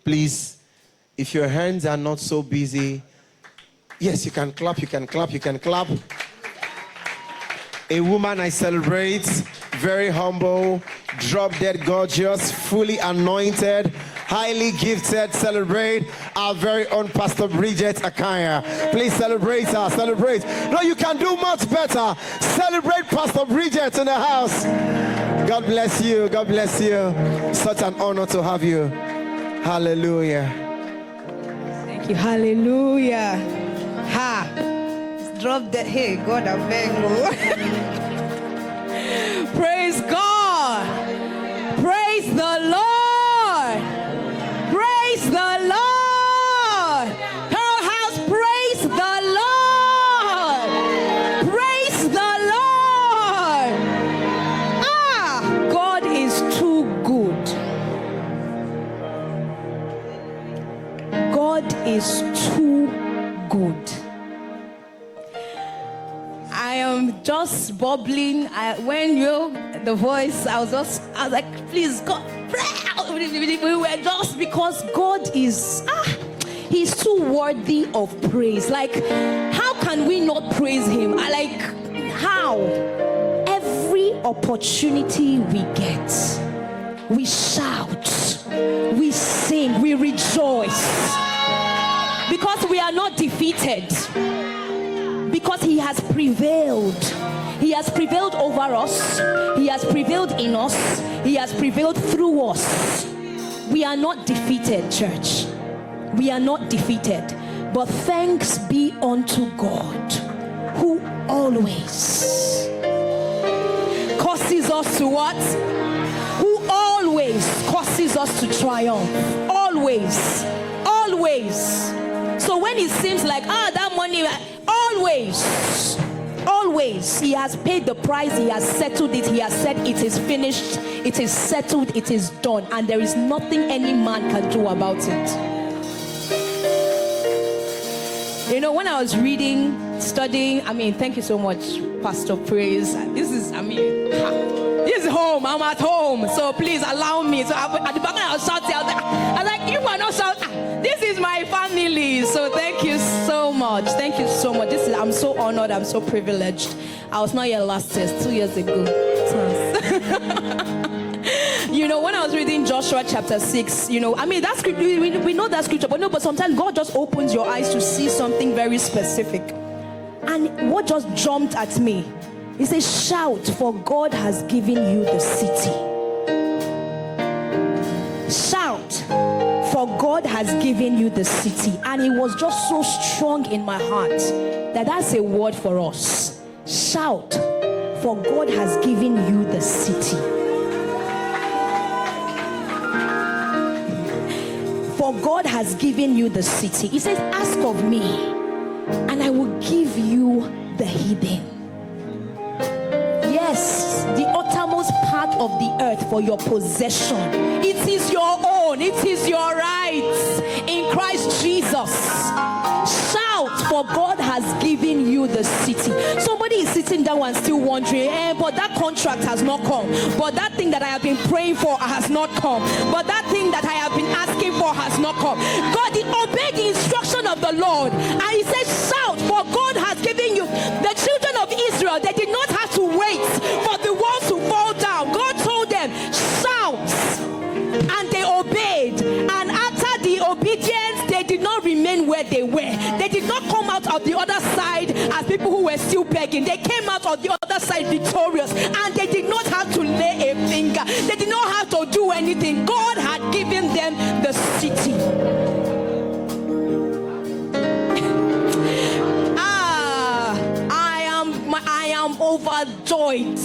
Please, if your hands are not so busy, yes, you can clap, you can clap, you can clap. A woman I celebrate, very humble, drop dead gorgeous, fully anointed, highly gifted. Celebrate our very own Pastor Bridgette Akanya. Please celebrate her, celebrate. No, you can do much better. Celebrate Pastor Bridgette in the house. God bless you, God bless you. Such an honor to have you. Hallelujah. Thank you, hallelujah. Ha. Drop that. Hey, God, I beg you. Praise God. Praise the Lord. Praise the Lord. Pearl House, praise the Lord. Praise the Lord. Ah, God is too good. God is too good. I am just bubbling. The voice, I was like, please, God, we were just, because God is, He's too worthy of praise. Like, how can we not praise Him? How? Every opportunity we get, we shout, we sing, we rejoice, because we are not defeated. Because He has prevailed. He has prevailed over us. He has prevailed in us. He has prevailed through us. We are not defeated, church. We are not defeated. But thanks be unto God, who always causes us to what? Who always causes us to triumph. Always. Always. So when it seems like, that money, always He has paid the price. He has settled it. He has said it is finished, it is settled, it is done, and there is nothing any man can do about it. You know, when I was reading, studying, thank you so much, Pastor Praise. This is home. I'm at home, so please allow me. So at the back I was shouting out there. I was like, you are not shouting. This is my family. So thank you so much. Thank you so much. I'm so honored. I'm so privileged. I was not here last year, 2 years ago. You know, when I was reading Joshua chapter 6, that scripture, we know that scripture, but sometimes God just opens your eyes to see something very specific. And what just jumped at me, He says, shout, for God has given you the city. Shout, for God has given you the city. And it was just so strong in my heart that that's a word for us. Shout, for God has given you the city. For God has given you the city. He says, ask of me, and I will give you the hidden. Yes, the uttermost part of the earth for your possession. It is your own. It is your right in Christ Jesus. Shout, for God has given you the city. Somebody is sitting down and still wondering, but that contract has not come. But that thing that I have been praying for has not come. But that thing that I have been asking for has not come. God, He obeyed the instruction of the Lord. And He said, shout, for God has given you. The children of Israel, they did not have to wait for the walls to fall down. God told them, shout. And they obeyed. And after the obedience, they did not remain where they were. They did not come out of the other side as people who were still begging. They came out of the other side victorious. And they did not have to lay a finger. They did not have to do anything. God had given them the city. I am overjoyed.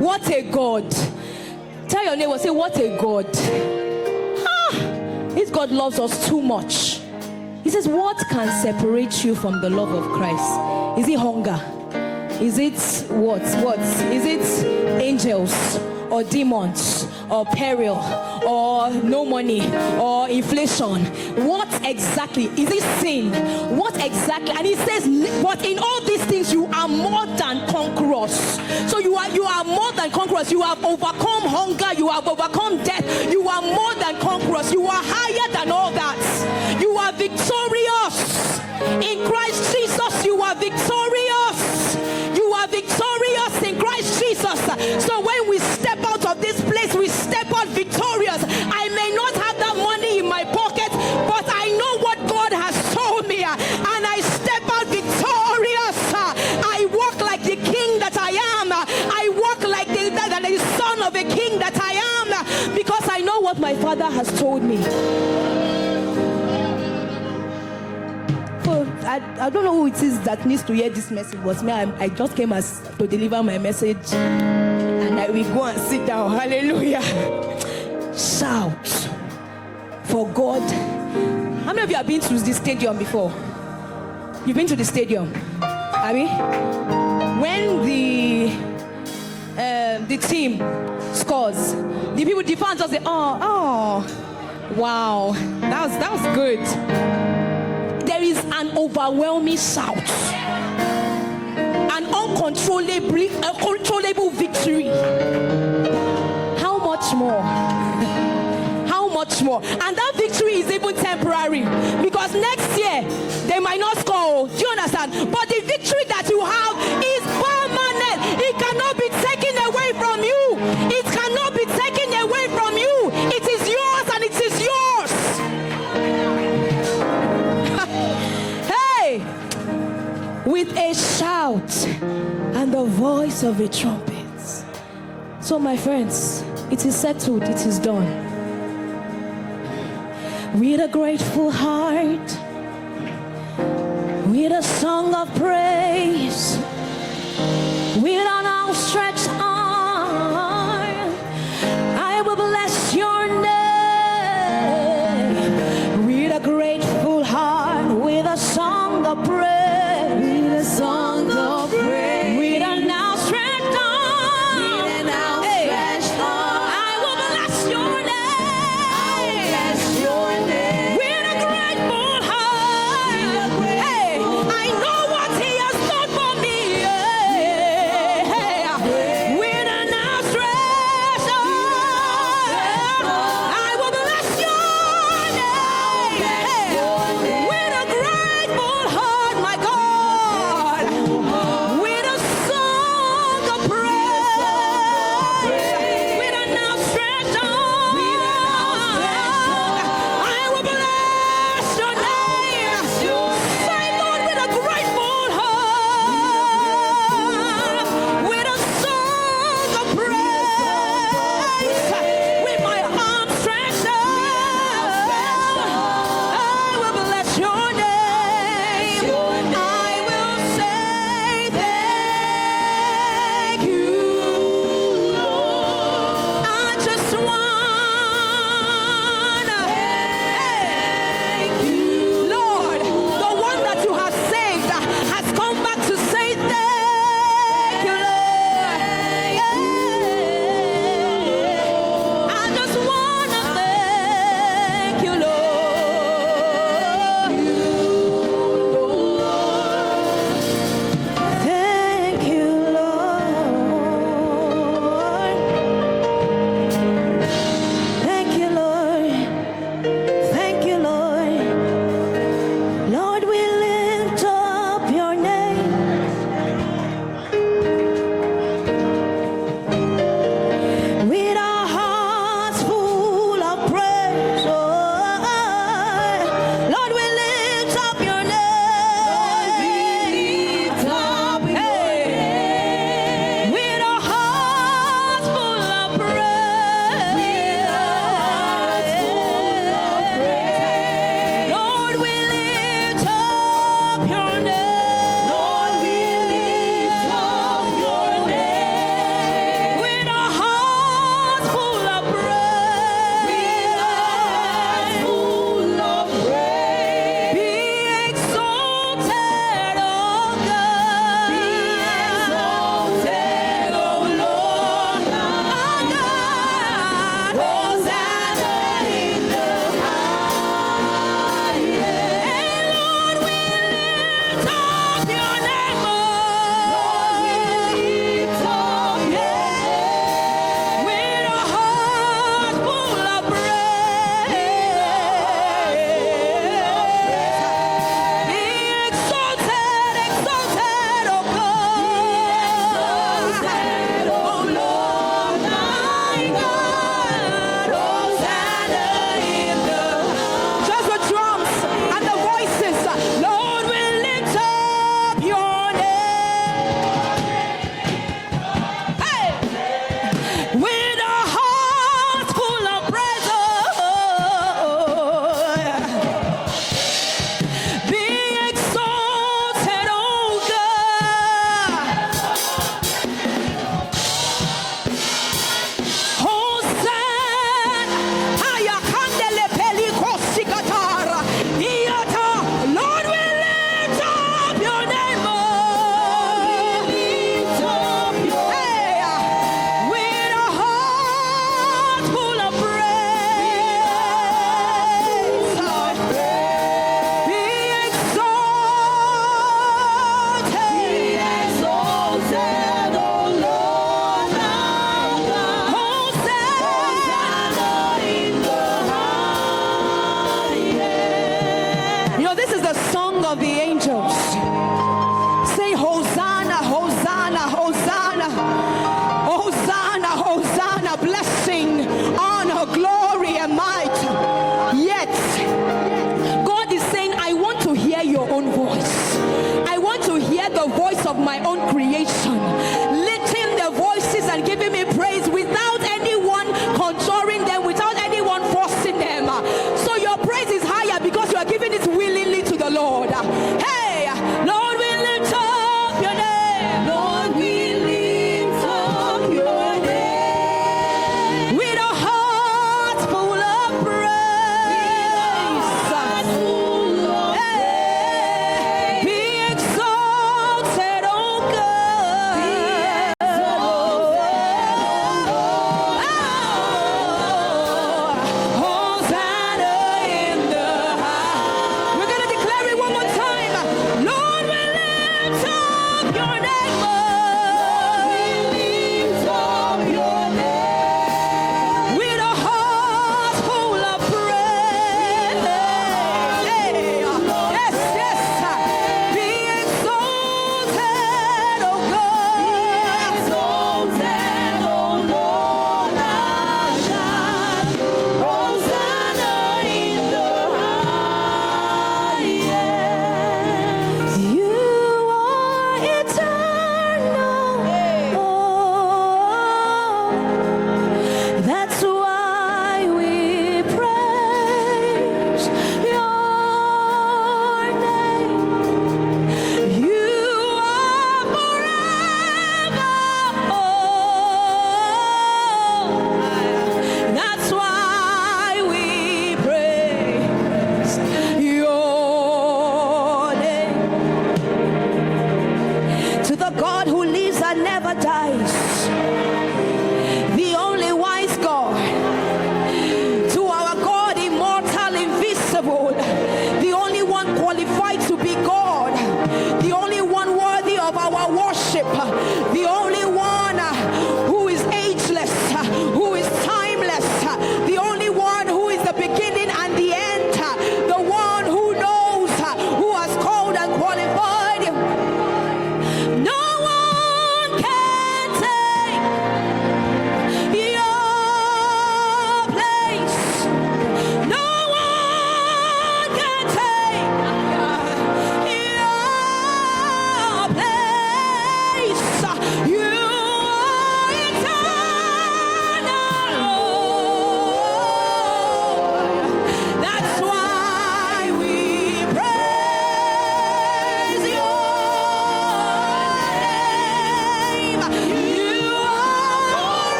What a God. Tell your neighbor, say, what a God. This God loves us too much. He says, what can separate you from the love of Christ? Is it hunger? Is it what? Is it angels or demons or peril or no money or inflation? What exactly? Is it sin? What exactly? And He says, but in all these things you are more than conquerors So you are more than conquerors. You have overcome hunger. You have overcome death. You are more than conquerors. You are higher than all that. You are victorious. In Christ Jesus, you are victorious. You are victorious in Christ Jesus. So when we step out of this place, we step out victorious. I may not have that money in my pocket, but I know what God has told me, and I step out victorious. I walk like the king that I am. I walk like the son of a king that I am, because I know what my Father has told me. I don't know who it is that needs to hear this message, but me, I just came as to deliver my message, and I will go and sit down. Hallelujah. Shout for God. How many of you have been to the stadium before? You've been to the stadium, Abby? When the team scores, the fans just say, oh, wow, that was good. There is an overwhelming shout, an uncontrollable victory. How much more? How much more? And that victory is even temporary, because next year they might not score. Do you understand? But the victory that you have is permanent. It cannot be taken away from you. It cannot be taken away from you. It is yours, and it is yours. With a shout and the voice of a trumpet. So my friends, it is settled, it is done. With a grateful heart, with a song of praise, with an outstretched arm, I will bless your name. With a grateful heart, with a song of praise, song of praise, with an outstretched arm, I will bless your name. With a grateful heart, hey, I know what He has done for me. Hey,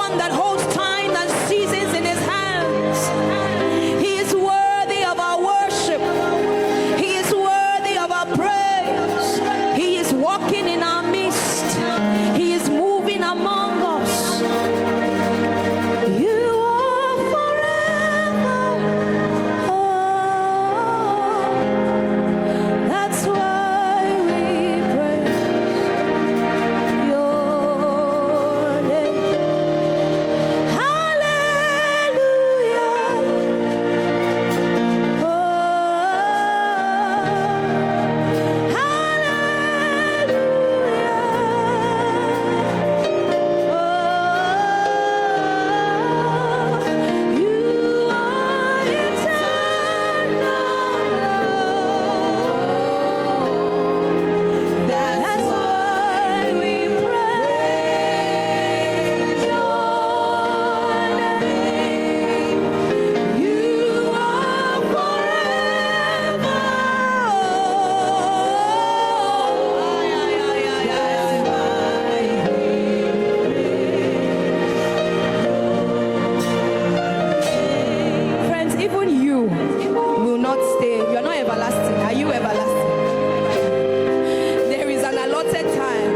one that holds time and seasons in his hands. He is worthy of our worship. He is worthy of our praise. He is walking in our midst. He is moving among us. You are forever. Oh, that's why we praise your name. Hallelujah. Oh, hallelujah. You are eternal. That's why we praise your name. You are forever. Friends, even you will not stay. You're not everlasting. Are you everlasting? There is an allotted time.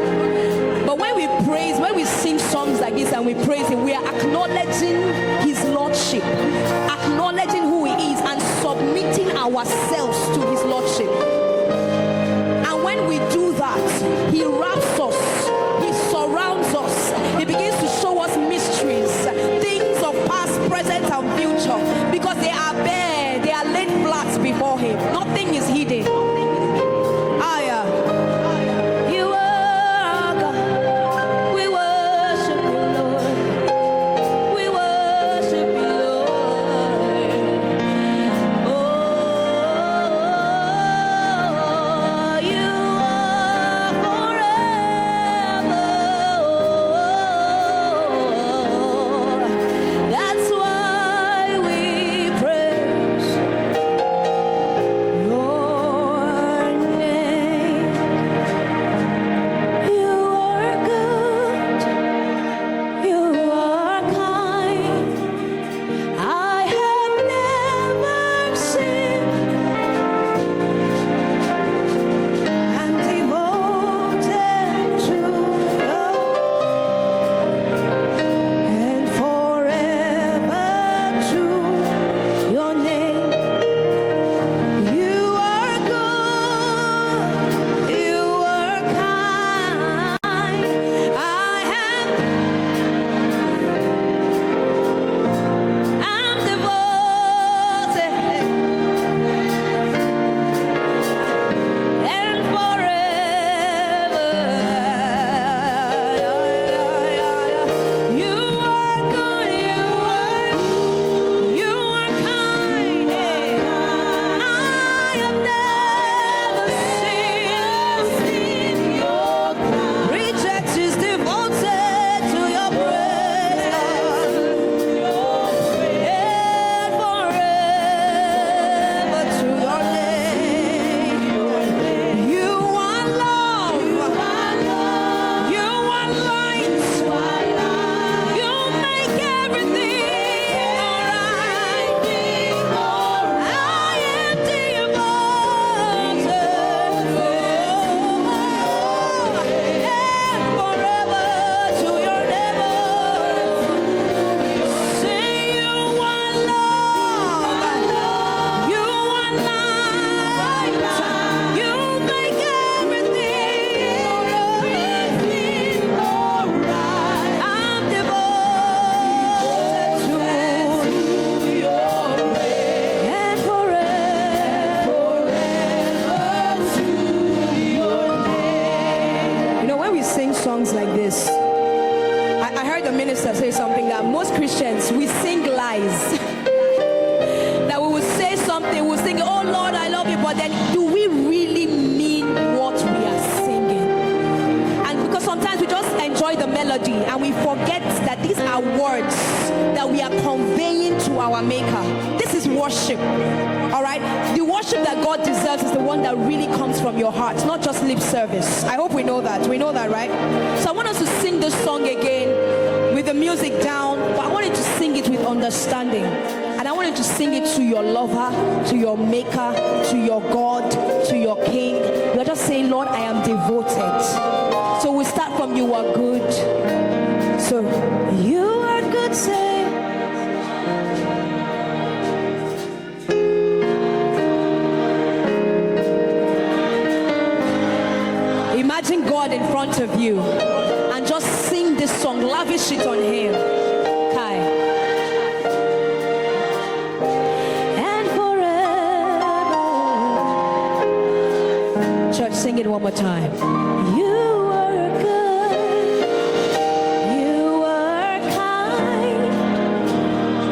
But when we praise, when we sing songs like this and we praise Him, we are acknowledging His Lordship, acknowledging who He is, and submitting ourselves to His Lordship. And when we do that, He wraps us, He surrounds us, He begins to show us mysteries, things of past, present, and future, because they are bare, they are laid flat before Him. Nothing is hidden. Aya. You are God. We worship you, Lord. We worship you, Lord. Oh, you are forever. That's why we praise your name. You are good. You are kind. I have never seen and devoted to you and forever to your name. You are good. You are kind. I have I'm devoted and forever. You are good. You are kind. I have never seen your kind. Bridgette is devoted to your praise, and forever to your name. You are love. You are light. You make everything alright. I am devoted and forever to your name. Say you are love. You are light. You make everything alright. I'm devoted to your name and forever to your name. You know, when we sing songs like this, I heard the minister say something that most Christians, we sing lies. That we will say something, we'll sing, oh Lord, I love you, but then do we really mean what we are singing? And because sometimes we just enjoy the melody and we forget that these are words that that we are conveying to our Maker. This is worship. All right? The worship that God deserves is the one that really comes from your heart, not just lip service. I hope we know that. We know that, right? So I want us to sing this song again with the music down, but I want you to sing it with understanding. And I want you to sing it to your lover, to your Maker, to your God, to your King. We're just saying, Lord, I am devoted. So we start from you are good. So you are good, say. Imagine God in front of you and just sing this song, lavish it on Him. Kai. And forever. Church, sing it one more time. You are good. You are kind.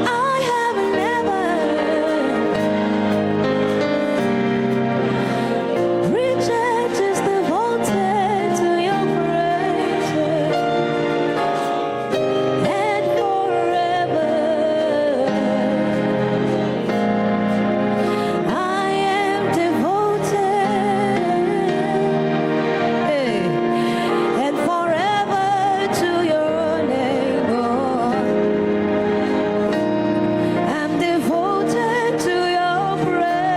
I have never. Bridgette is devoted to your praises. And forever. I am devoted. Hey. And forever to your name. Oh. I'm devoted to your praise.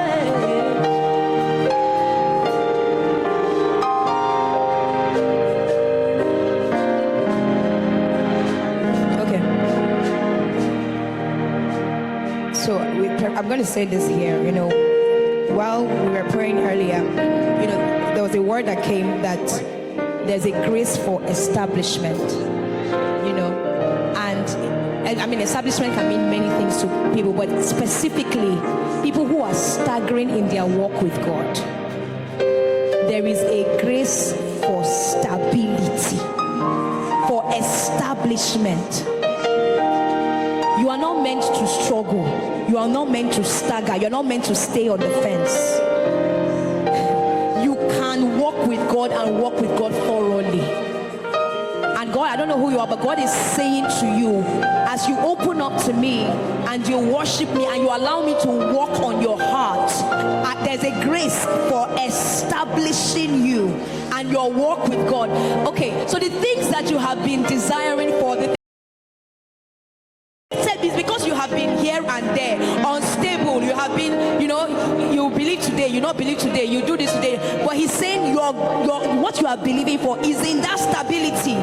Okay. So I'm going to say this here. While we were praying earlier, there was a word that came that there's a grace for establishment. And I mean, establishment can mean many things to people, but specifically people who are staggering in their walk with God. There is a grace for stability, for establishment. You are not meant to struggle. You are not meant to stagger. You are not meant to stay on the fence. You can walk with God and walk with God thoroughly. And God, I don't know who you are, but God is saying to you, as you open up to me and you worship me and you allow me to walk on your heart, there's a grace for establishing you and your walk with God. Okay, so the things that you have been desiring for, the is because you have been here and there, unstable. You have been, you believe today, you not believe today, you do this today. But He's saying what you are believing for is in that stability.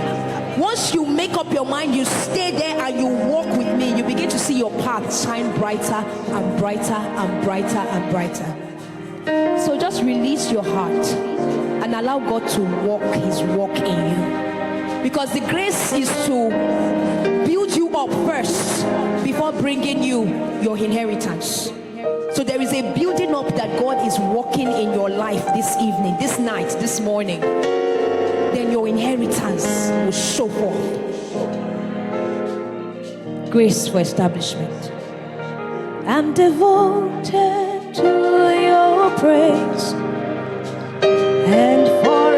Once you make up your mind, you stay there and you walk with me, you begin to see your path shine brighter and brighter and brighter and brighter. So just release your heart and allow God to walk His walk in you. Because the grace is to build you up first before bringing you your inheritance. So there is a building up that God is working in your life this evening, this night, this morning. Then your inheritance will show forth. Grace for establishment. I'm devoted to your praise and forever.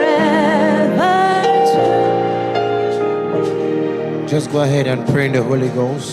Just go ahead and pray in the Holy Ghost.